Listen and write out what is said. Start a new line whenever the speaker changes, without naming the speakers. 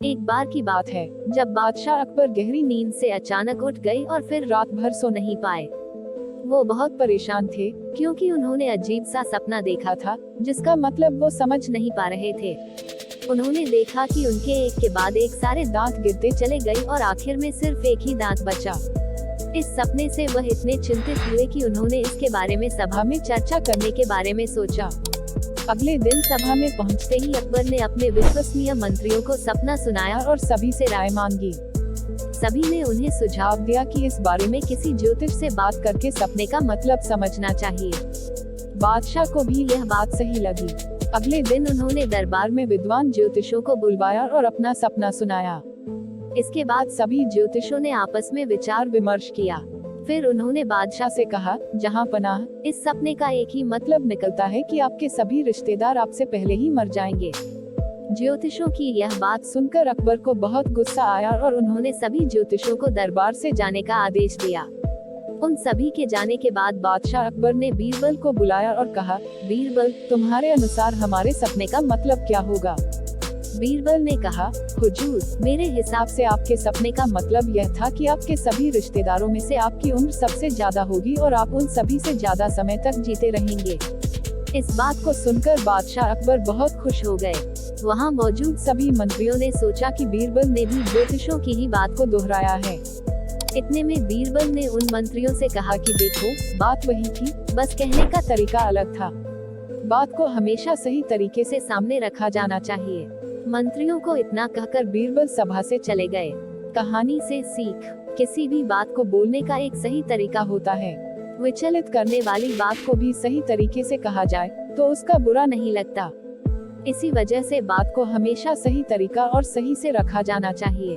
एक बार की बात है जब बादशाह अकबर गहरी नींद से अचानक उठ गए और फिर रात भर सो नहीं पाए। वो बहुत परेशान थे क्योंकि उन्होंने अजीब सा सपना देखा था जिसका मतलब वो समझ नहीं पा रहे थे। उन्होंने देखा कि उनके एक के बाद एक सारे दांत गिरते चले गए और आखिर में सिर्फ एक ही दांत बचा। इस सपने से वह इतने चिंतित हुए कि उन्होंने इसके बारे में सभा में चर्चा करने के बारे में सोचा। अगले दिन सभा में पहुंचते ही अकबर ने अपने विश्वसनीय मंत्रियों को सपना सुनाया और सभी से राय मांगी। सभी ने उन्हें सुझाव दिया कि इस बारे में किसी ज्योतिष से बात करके सपने का मतलब समझना चाहिए। बादशाह को भी यह बात सही लगी। अगले दिन उन्होंने दरबार में विद्वान ज्योतिषों को बुलवाया और अपना सपना सुनाया। इसके बाद सभी ज्योतिषों ने आपस में विचार विमर्श किया। फिर उन्होंने बादशाह से कहा, जहां पनाह, इस सपने का एक ही मतलब निकलता है कि आपके सभी रिश्तेदार आपसे पहले ही मर जाएंगे। ज्योतिषों की यह बात सुनकर अकबर को बहुत गुस्सा आया और उन्होंने सभी ज्योतिषों को दरबार से जाने का आदेश दिया। उन सभी के जाने के बाद बादशाह अकबर ने बीरबल को बुलाया और कहा, बीरबल, तुम्हारे अनुसार हमारे सपने का मतलब क्या होगा? बीरबल ने कहा, हुजूर, मेरे हिसाब से आपके सपने का मतलब यह था कि आपके सभी रिश्तेदारों में से आपकी उम्र सबसे ज्यादा होगी और आप उन सभी से ज्यादा समय तक जीते रहेंगे। इस बात को सुनकर बादशाह अकबर बहुत खुश हो गए। वहाँ मौजूद सभी मंत्रियों ने सोचा कि बीरबल ने भी ज्योतिषों की ही बात को दोहराया है। इतने में बीरबल ने उन मंत्रियों से कहा कि देखो, बात वही थी, बस कहने का तरीका अलग था। बात को हमेशा सही तरीके से सामने रखा जाना चाहिए। मंत्रियों को इतना कहकर बीरबल सभा से चले गए। कहानी से सीख, किसी भी बात को बोलने का एक सही तरीका होता है। विचलित करने वाली बात को भी सही तरीके से कहा जाए तो उसका बुरा नहीं लगता। इसी वजह से बात को हमेशा सही तरीका और सही से रखा जाना चाहिए।